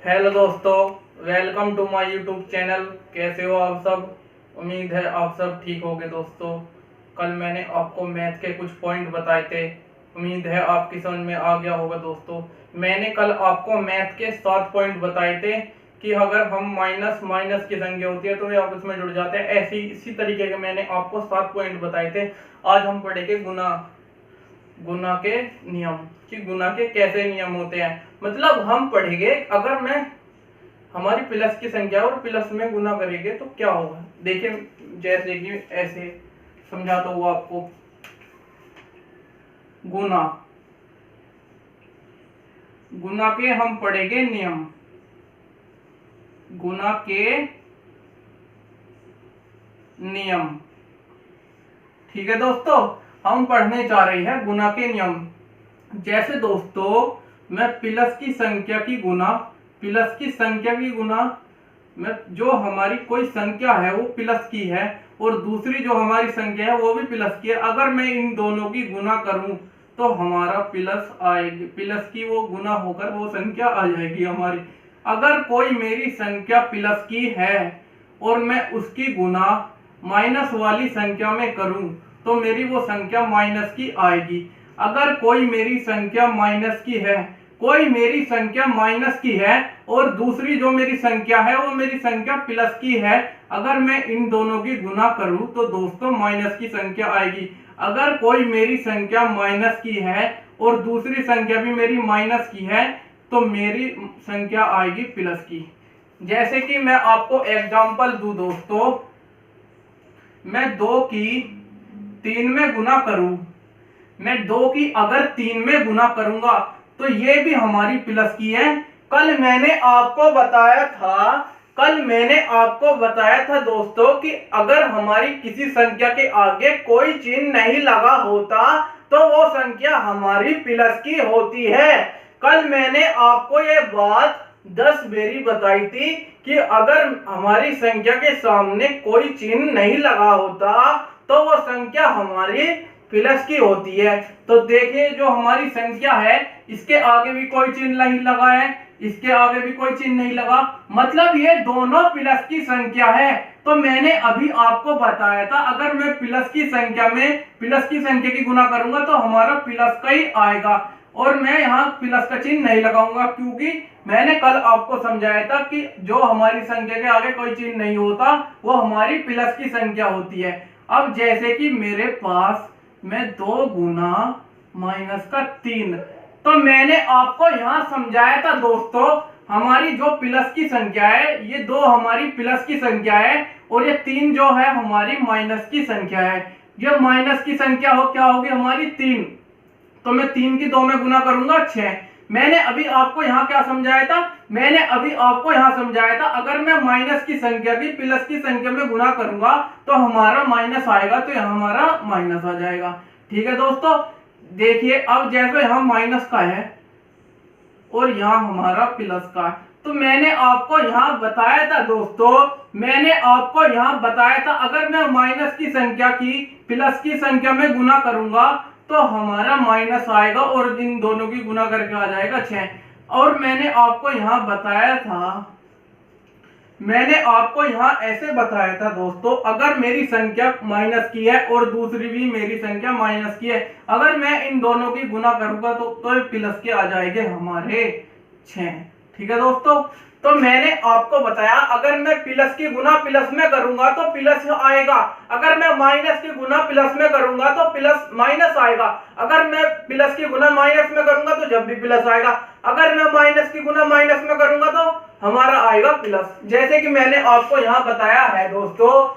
Hello दोस्तों, welcome to my YouTube channel. कैसे हो आप सब? उम्मीद है आप सब ठीक होंगे। दोस्तों, कल मैंने आपको मैथ के कुछ पॉइंट बताए थे। उम्मीद है आपकी समझ में आ गया होगा। दोस्तों, मैंने कल आपको मैथ के 7 पॉइंट बताए थे कि अगर हम माइनस माइनस की संख्या होती है तो वे आपस में जुड़ जाते हैं। ऐसी इसी तरीके के मैंने आपको 7 पॉइंट बताए थे। आज हम पढ़ेंगे गुना गुना के नियम, कि गुना के कैसे नियम होते हैं। मतलब हम पढ़ेंगे अगर मैं हमारी प्लस की संख्या और प्लस में गुना करेंगे तो क्या होगा। देखिए, जैसे कि ऐसे समझाता हूँ आपको। गुना गुना के हम पढ़ेंगे नियम। गुना के नियम, ठीक है दोस्तों। हम पढ़ने जा रहे हैं गुना के नियम। जैसे दोस्तों, मैं प्लस की संख्या की गुना में जो हमारी कोई संख्या है वो प्लस की है और दूसरी जो हमारी संख्या है वो भी प्लस की है। अगर मैं इन दोनों की गुना करूं तो हमारा प्लस आएगी, प्लस की वो गुना होकर वो संख्या आ जाएगी हमारी। अगर कोई मेरी संख्या प्लस की है और मैं उसकी गुना माइनस वाली संख्या में करूं तो मेरी वो संख्या माइनस की आएगी। अगर कोई मेरी संख्या माइनस की है, और दूसरी जो मेरी संख्या है वो मेरी संख्या प्लस की है, अगर मैं इन दोनों की गुना करूं तो दोस्तों माइनस की संख्या आएगी। अगर कोई मेरी संख्या माइनस की है और दूसरी संख्या भी मेरी माइनस की है तो मेरी संख्या आएगी प्लस की। जैसे कि मैं आपको एग्जांपल दूं दोस्तों, मैं 2 की 3 में गुना करूं, मैं 2 की अगर 3 में गुना करूंगा तो ये भी हमारी प्लस की है। कल मैंने आपको बताया था दोस्तों कि अगर हमारी किसी संख्या के आगे कोई चिन्ह नहीं लगा होता तो वो संख्या हमारी प्लस की होती है। कल मैंने आपको ये बात 10 बेरी बताई थी कि अगर हमारी संख्या के सामने कोई चिन्ह नहीं लगा होता तो वो संख्या हमारी प्लस की होती है। तो देखिए, जो हमारी संख्या है इसके आगे भी कोई चिन्ह नहीं लगा है, इसके आगे भी कोई चिन्ह नहीं लगा, मतलब ये दोनों प्लस की संख्या है। तो मैंने अभी आपको बताया था अगर मैं प्लस की संख्या की गुना करूंगा तो हमारा प्लस का ही आएगा और मैं यहाँ प्लस का चिन्ह नहीं लगाऊंगा, क्योंकि मैंने कल आपको समझाया था कि जो हमारी संख्या के आगे कोई चिन्ह नहीं होता वो हमारी प्लस की संख्या होती है। अब जैसे कि मेरे पास मैं 2 गुना माइनस का 3, तो मैंने आपको यहां समझाया था दोस्तों, हमारी जो प्लस की संख्या है, ये 2 हमारी प्लस की संख्या है और ये 3 जो है हमारी माइनस की संख्या है। ये माइनस की संख्या क्या होगी हमारी 3, तो मैं 3 की 2 में गुना करूंगा 6। मैंने अभी आपको यहाँ क्या समझाया था? अगर मैं माइनस की संख्या की प्लस की संख्या में गुना करूंगा तो हमारा माइनस आएगा, तो यहाँ हमारा माइनस आ जाएगा। ठीक है दोस्तों, देखिए अब जैसे यहाँ माइनस का है और यहाँ हमारा प्लस का है, तो मैंने आपको यहाँ बताया था दोस्तों, अगर मैं माइनस की संख्या की प्लस की संख्या में गुना करूंगा तो हमारा माइनस आएगा और इन दोनों की गुना करके आ जाएगा 6। और मैंने आपको यहाँ ऐसे बताया था दोस्तों, अगर मेरी संख्या माइनस की है और दूसरी भी मेरी संख्या माइनस की है, अगर मैं इन दोनों की गुना करूंगा तो प्लस के आ जाएंगे हमारे 6। ठीक है दोस्तों, तो मैंने आपको बताया अगर मैं प्लस की गुना प्लस में करूंगा तो प्लस आएगा, अगर मैं माइनस की गुना प्लस में करूंगा तो प्लस माइनस आएगा, अगर मैं प्लस की गुना माइनस में करूंगा तो जब भी प्लस आएगा, अगर मैं माइनस की गुना माइनस में करूंगा तो हमारा आएगा प्लस। जैसे कि मैंने आपको यहाँ बताया है दोस्तों,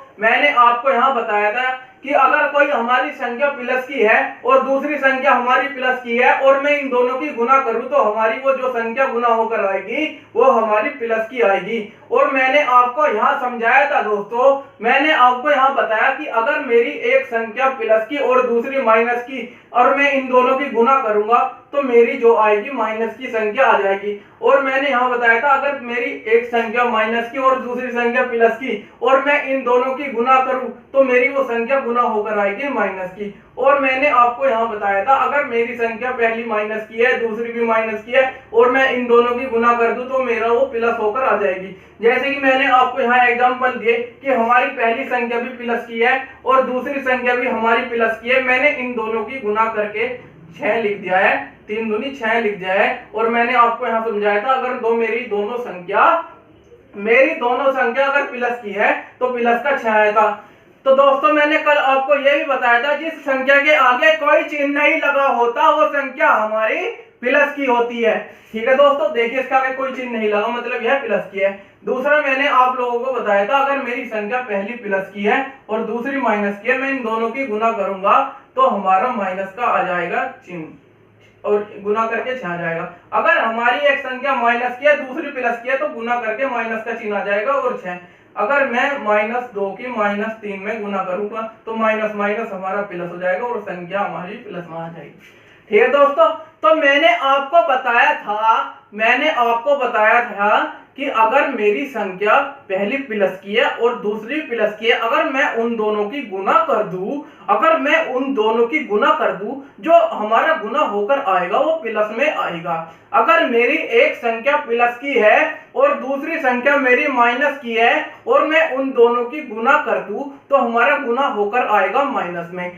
कि अगर कोई हमारी संख्या प्लस की है और दूसरी संख्या हमारी प्लस की है और मैं इन दोनों की गुना करूं तो हमारी वो जो संख्या गुना होकर आएगी वो हमारी प्लस की आएगी। और मैंने आपको यहाँ समझाया था दोस्तों, मैंने आपको यहाँ बताया कि अगर मेरी एक संख्या प्लस की और दूसरी माइनस की और मैं इन दोनों की गुना करूंगा तो मेरी जो आएगी माइनस की संख्या आ जाएगी। और मैंने यहाँ बताया था अगर मेरी एक संख्या माइनस की और दूसरी संख्या प्लस की और मैं इन दोनों की गुना करूं तो मेरी वो संख्या गुना होकर आएगी माइनस की। और मैंने आपको यहाँ बताया था अगर मेरी संख्या पहली माइनस की है दूसरी भी माइनस की है और मैं इन दोनों की गुना कर दूं तो मेरा वो प्लस होकर आ जाएगी। जैसे कि मैंने आपको यहाँ एग्जांपल दिए कि हमारी पहली संख्या भी प्लस की है और दूसरी संख्या भी हमारी प्लस की है। मैंने इन दोनों की गुना करके 6 लिख दिया है, 3 दूनी 6 लिख दिया है। और मैंने आपको यहाँ समझाया था अगर मेरी दोनों संख्या अगर प्लस की है तो प्लस का 6 आया था। तो दोस्तों मैंने कल आपको यह भी बताया था जिस संख्या के आगे कोई चिन्ह नहीं लगा होता वो संख्या हमारी प्लस की होती है। ठीक है दोस्तों, देखिए इसका आगे कोई चिन्ह नहीं लगा मतलब यह प्लस की है। दूसरा मैंने आप लोगों को बताया था अगर मेरी संख्या पहली प्लस की है और दूसरी माइनस की है मैं इन दोनों की गुना करूंगा तो हमारा माइनस का आ जाएगा चिन्ह और गुना करके 6 आ जाएगा। अगर हमारी एक संख्या माइनस की है दूसरी प्लस की है तो गुना करके माइनस का चिन्ह आ जाएगा और 6। अगर मैं -2 की -3 में गुना करूंगा तो माइनस माइनस हमारा प्लस हो जाएगा और संख्या हमारी प्लस में आ जाएगी। ठीक है दोस्तों, तो मैंने आपको बताया था कि अगर मेरी संख्या पहली प्लस की है और दूसरी प्लस की है अगर मैं उन दोनों की गुना कर दूं जो हमारा गुना होकर आएगा वो प्लस में आएगा। अगर मेरी एक संख्या प्लस की है और दूसरी संख्या मेरी माइनस की है और मैं उन दोनों की गुना कर दूं तो हमारा गुना होकर आएगा माइनस में।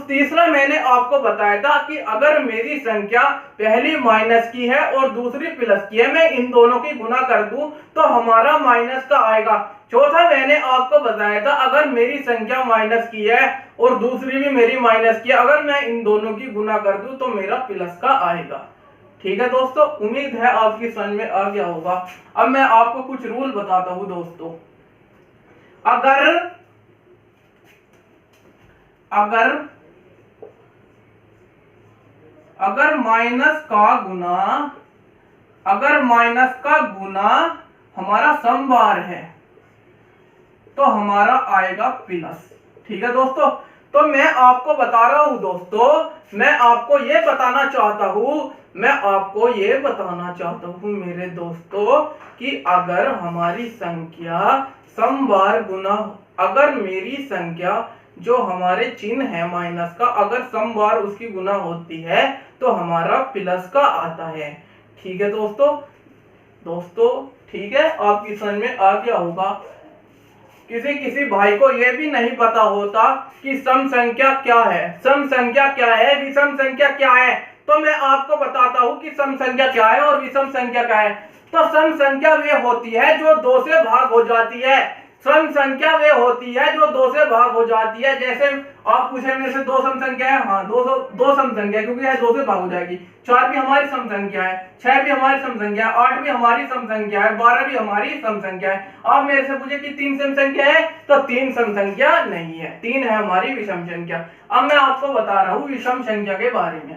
तीसरा मैंने आपको बताया था कि अगर मेरी संख्या पहली माइनस की है और दूसरी प्लस की है मैं इन दोनों की गुना कर दूं तो हमारा माइनस का आएगा। चौथा मैंने आपको बताया था अगर मेरी संख्या माइनस की है और दूसरी भी मेरी माइनस की है अगर मैं इन दोनों की गुना कर दूं तो मेरा प्लस का आएगा। ठीक है दोस्तों, उम्मीद है आपकी समझ में आ गया होगा। अब मैं आपको कुछ रूल बताता हूं दोस्तों। अगर माइनस का गुना हमारा समबार है तो हमारा आएगा प्लस। ठीक है दोस्तों, तो मैं आपको बता रहा हूं दोस्तों, मैं आपको ये बताना चाहता हूं मेरे दोस्तों कि अगर हमारी संख्या समबार गुना अगर मेरी संख्या जो हमारे चिन्ह है माइनस का अगर समबार उसकी गुना होती है तो हमारा प्लस का आता है। ठीक है दोस्तों ठीक है, आपकी समझ में आ गया होगा। किसी भाई को यह भी नहीं पता होता कि सम संख्या क्या है, विषम संख्या क्या है, तो मैं आपको बताता हूं कि सम संख्या क्या है और विषम संख्या क्या है। तो सम संख्या वे होती है जो 2 से भाग हो जाती है। सम संख्या वे होती है जो 2 से भाग हो जाती है। जैसे आप पूछे मेरे से 2 सम संख्या है, हाँ 2 सम संख्या क्योंकि यह 2 से भाग हो जाएगी। 4 भी हमारी सम संख्या है, 6 भी हमारी सम संख्या है, 8 भी हमारी सम संख्या है, 12 भी हमारी सम संख्या है। आप मेरे से पूछे कि 3 सम संख्या है तो 3 सम संख्या नहीं है, 3 है हमारी विषम संख्या। अब मैं आपको बता रहा हूँ विषम संख्या के बारे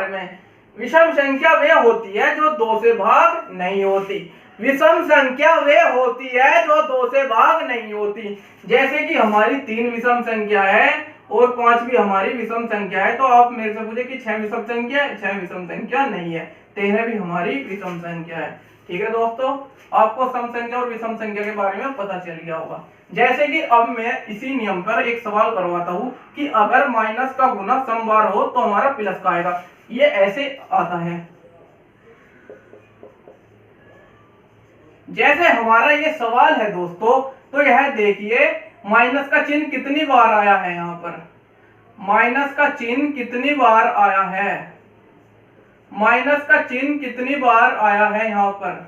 में। विषम संख्या वे होती है जो 2 से भाग नहीं होती। विषम संख्या वे होती है जो 2 से भाग नहीं होती। जैसे कि हमारी 3 विषम संख्या है और 5 भी हमारी विषम संख्या है। तो आप मेरे से पूछे कि 6 विषम संख्या है, 6 विषम संख्या नहीं है, 13 भी हमारी विषम संख्या है। ठीक है दोस्तों, आपको सम संख्या और विषम संख्या के बारे में पता चल गया होगा। जैसे कि अब मैं इसी नियम पर एक सवाल करवाता हूं कि अगर माइनस का गुना समबार हो तो हमारा प्लस का आएगा। ये ऐसे आता है, जैसे हमारा ये सवाल है दोस्तों, तो यह देखिए माइनस का चिन्ह कितनी बार आया है। यहाँ पर माइनस का चिन्ह कितनी बार आया है, माइनस का चिन्ह कितनी बार आया है यहाँ पर,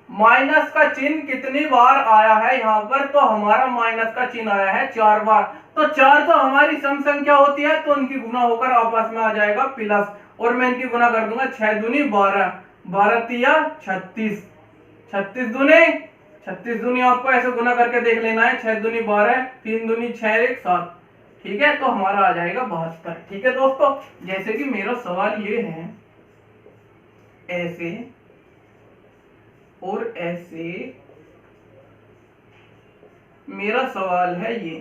माइनस का चिन्ह कितनी बार आया है यहाँ पर। तो हमारा माइनस का चिन्ह आया है 4 बार। तो 4 तो हमारी सम संख्या होती है तो उनकी गुना होकर आपस में आ जाएगा प्लस। और मैं इनकी गुना कर दूंगा, 6 दूनी 12, 12 तिया 36, 36 दूनी आपको ऐसे गुना करके देख लेना है। 6 दूनी 12, 3 दूनी 6, 1 7। ठीक है, तो हमारा आ जाएगा 72। ठीक है दोस्तों, जैसे कि मेरा सवाल ये है ऐसे और ऐसे, मेरा सवाल है ये,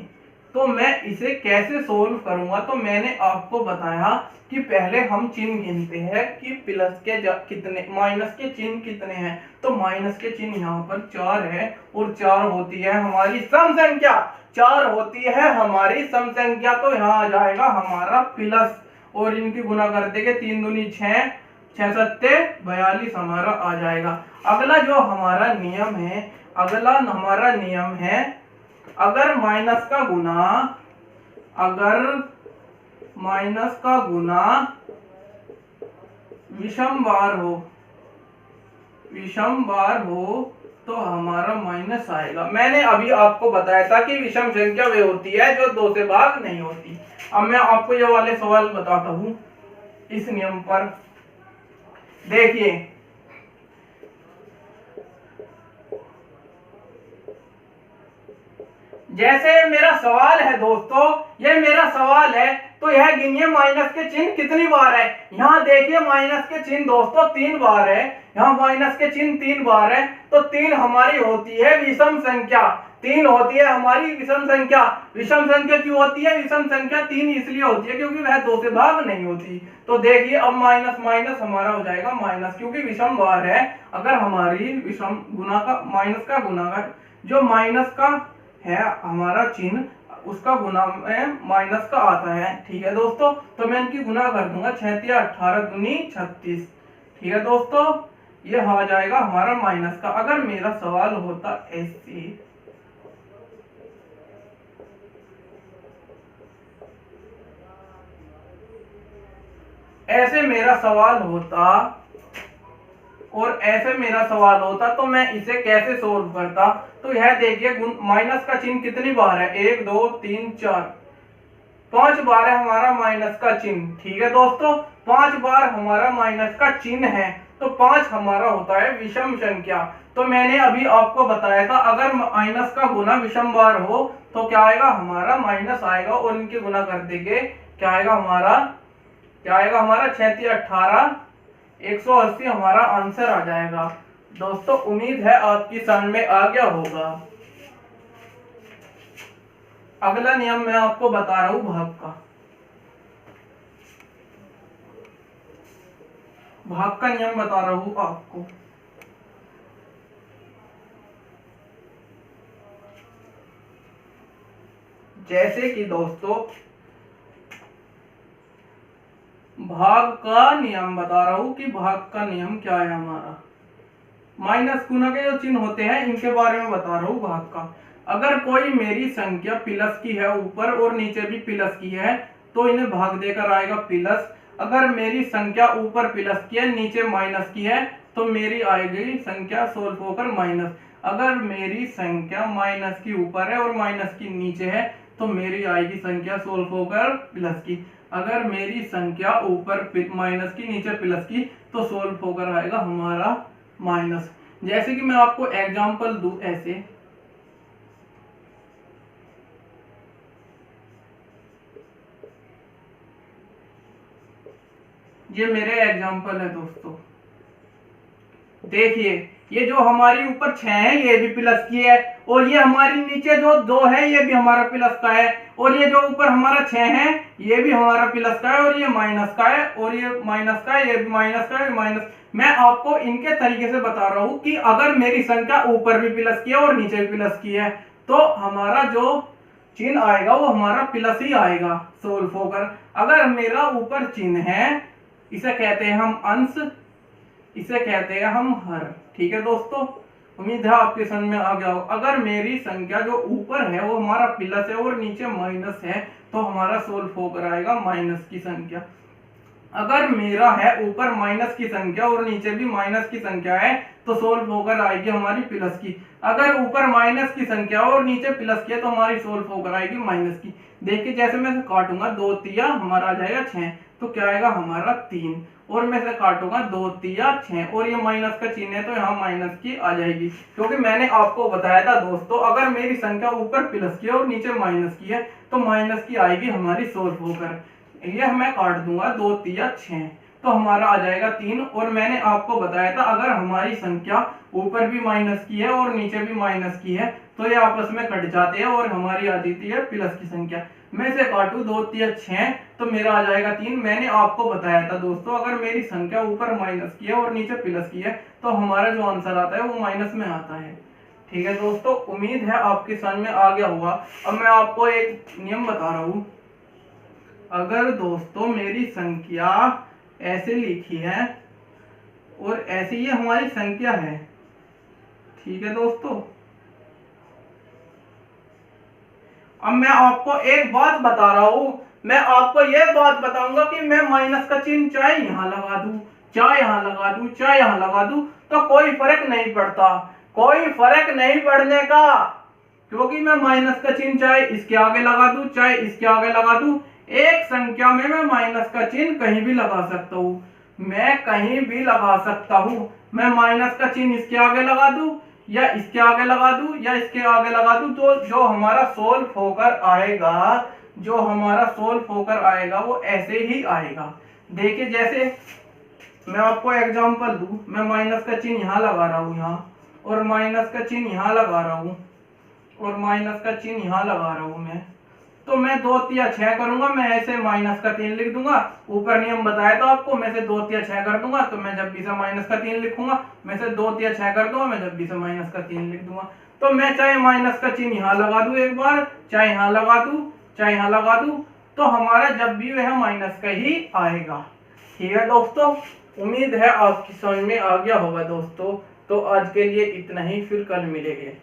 तो मैं इसे कैसे सोल्व करूंगा। तो मैंने आपको बताया कि पहले हम चिन्ह गिनते हैं कि प्लस के कितने, माइनस के चिन्ह कितने हैं। तो माइनस के चिन्ह यहाँ पर 4 है और 4 होती है हमारी सम संख्या, 4 होती है हमारी सम संख्या। तो यहाँ आ जाएगा हमारा प्लस और इनकी गुना कर देंगे, 3 दूनी 6, 6 सत्ते 42 हमारा आ जाएगा। अगला जो हमारा नियम है, अगला हमारा नियम है, अगर माइनस का गुना, अगर माइनस का गुना विषम बार हो, विषम बार हो तो हमारा माइनस आएगा। मैंने अभी आपको बताया था कि विषम संख्या वे होती है जो 2 से भाग नहीं होती। अब मैं आपको ये वाले सवाल बताता हूं इस नियम पर। देखिए, जैसे मेरा सवाल है दोस्तों, ये मेरा सवाल है, तो यह गिनिए माइनस के चिन्ह कितनी बार है। यहाँ देखिए माइनस के चिन्ह दोस्तों 3 बार है, यहाँ माइनस के चिन्ह 3 बार है। तो 3 हमारी होती है विषम संख्या, 3 होती है हमारी विषम संख्या। विषम संख्या क्यों होती है? विषम संख्या 3 इसलिए होती है क्योंकि वह 2 से भाग नहीं होती। तो देखिए अब माइनस माइनस हमारा हो जाएगा माइनस, क्योंकि विषम बार है। अगर हमारी विषम गुना का, माइनस का गुणाकार, जो माइनस का है हमारा चिन्ह, उसका गुना में माइनस का आता है। ठीक है दोस्तों, तो मैं इनकी गुना कर दूंगा, 6 18 दूनी 36। ठीक है दोस्तों, ये आ जाएगा हमारा माइनस का। अगर मेरा सवाल होता ऐसे, ऐसे मेरा सवाल होता और ऐसे मेरा सवाल होता तो मैं इसे कैसे सोल्व करता। तो यह देखिए माइनस का चिन्ह कितनी बार है, 1 2 3 4, 5 बार है हमारा माइनस का चिन्ह। ठीक है दोस्तों, 5 बार हमारा माइनस का चिन्ह है, तो 5 हमारा होता है विषम संख्या। तो मैंने अभी आपको बताया था अगर माइनस का गुना विषम बार हो तो क्या आएगा, हमारा माइनस आएगा और इनके गुना कर देंगे, क्या आएगा हमारा, क्या आएगा हमारा 6 18 180 हमारा आंसर आ जाएगा। दोस्तों उम्मीद है आपकी समझ में आ गया होगा। अगला नियम मैं आपको बता रहा हूं भाग का। भाग का नियम बता रहा हूं आपको। जैसे कि दोस्तों भाग का नियम बता रहा हूं कि भाग का नियम क्या है हमारा। माइनस गुना के जो चिन्ह होते हैं इनके बारे में बता रहा हूं भाग का। अगर कोई मेरी संख्या प्लस की है, ऊपर और नीचे भी प्लस की है, तो इन्हें भाग देकर आएगा प्लस। अगर मेरी संख्या ऊपर प्लस की है, नीचे माइनस की है, तो मेरी आएगी संख्या सोल्व होकर माइनस। अगर मेरी संख्या माइनस की ऊपर है और माइनस की नीचे है, तो मेरी आएगी संख्या सोल्व होकर प्लस की। अगर मेरी संख्या ऊपर माइनस की, नीचे प्लस की, तो सोल्व होकर आएगा हमारा माइनस। जैसे कि मैं आपको एग्जांपल दूं ऐसे, ये मेरे एग्जांपल है दोस्तों। देखिए ये जो हमारी ऊपर 6 है ये भी प्लस की है, और ये हमारी नीचे जो 2 है ये भी हमारा प्लस का है, और ये जो ऊपर हमारा 6 है ये भी हमारा प्लस का है, और ये माइनस का है, और ये माइनस का है, ये भी माइनस का है, माइनस। मैं आपको इनके तरीके से बता रहा हूं कि अगर मेरी संख्या ऊपर भी प्लस की है और नीचे भी प्लस की है, तो हमारा जो चिन्ह आएगा वो हमारा प्लस ही आएगा सोल्व होकर। अगर मेरा ऊपर चिन्ह है, इसे कहते हैं हम अंश, इसे कहते हैं हम हर। ठीक है दोस्तों, उम्मीद है आपके समझ में आ गया हो। अगर मेरी संख्या जो ऊपर है वो हमारा प्लस है और नीचे माइनस है, तो हमारा सोल्व होकर आएगा माइनस की संख्या। अगर मेरा है ऊपर माइनस की संख्या और नीचे भी माइनस की संख्या है, तो सोल्व होकर आएगी हमारी प्लस की। अगर ऊपर माइनस की संख्या और नीचे प्लस की है, तो हमारी सोल्व होकर आएगी माइनस की। देखिए जैसे मैं इसे काटूंगा, 2 तिया हमारा आ जाएगा 6, तो क्या आएगा हमारा 3, और मैं इसे काटूंगा 2 तिया 6, और ये माइनस का चिन्ह है तो यहाँ माइनस की आ जाएगी। क्योंकि मैंने आपको बताया था दोस्तों अगर मेरी संख्या ऊपर प्लस की है और नीचे माइनस की है, तो माइनस की आएगी हमारी सोल्व होकर। ये मैं काट दूंगा 2 तिया 6, तो हमारा आ जाएगा 3। और मैंने आपको बताया था अगर हमारी संख्या ऊपर भी माइनस की है और नीचे भी माइनस की है, तो ये आपस में कट जाते हैं और हमारी आ जाती है प्लस की संख्या। मैं से काटू 2 3 6 तो मेरा आ जाएगा 3। मैंने आपको बताया था दोस्तों, अगर मेरी संख्या ऊपर माइनस की है और नीचे प्लस की है तो हमारा जो आंसर आता है वो माइनस में आता है। ठीक है दोस्तों, उम्मीद है आपकी समझ में आ गया होगा। अब मैं आपको एक नियम बता रहा हूं। अगर दोस्तों मेरी संख्या ऐसे लिखी है और ऐसी ये हमारी संख्या है, ठीक है दोस्तों। अब मैं आपको एक बात बता रहा हूं, मैं आपको यह बात बताऊंगा कि मैं माइनस का चिन्ह चाहे यहां लगा दूं, चाहे यहां लगा दूं, चाहे यहां लगा दूं, तो कोई फर्क नहीं पड़ता, कोई फर्क नहीं पड़ने का, क्योंकि मैं माइनस का चिन्ह चाहे इसके आगे लगा दूं, चाहे इसके आगे लगा दूं, एक संख्या में मैं माइनस का चिन्ह कहीं भी लगा सकता हूं, मैं कहीं भी लगा सकता हूं। मैं माइनस का चिन्ह इसके आगे लगा दूं या इसके आगे लगा दूं या इसके आगे लगा दूं, तो जो हमारा सोल्व होकर आएगा, जो हमारा सोल्व होकर आएगा वो ऐसे ही आएगा। देखिए जैसे मैं आपको एग्जांपल दूं, मैं माइनस का चिन्ह यहां लगा रहा हूं, यहां, और माइनस का चिन्ह यहां लगा रहा हूं, और माइनस का चिन्ह यहां लगा रहा हूं मैं, तो मैं 2 3 6 करूंगा, मैं ऐसे माइनस का 3 लिख दूंगा। ऊपर नियम बताया था आपको, मैं से 2 3 6 कर दूंगा, तो मैं जब भी से माइनस का 3 लिखूंगा, मैं से 2 3 6 कर दूंगा, मैं जब भी से माइनस का 3 लिख दूंगा। तो मैं चाहे माइनस का चिन्ह यहाँ लगा दूं एक बार, चाहे यहाँ लगा दूं, चाहे यहाँ लगा दूं, तो हमारा जब भी वह माइनस का ही आएगा। ठीक है दोस्तों, उम्मीद है आपकी समझ में आ गया होगा दोस्तों। तो आज के लिए इतना ही, फिर कल मिलेंगे।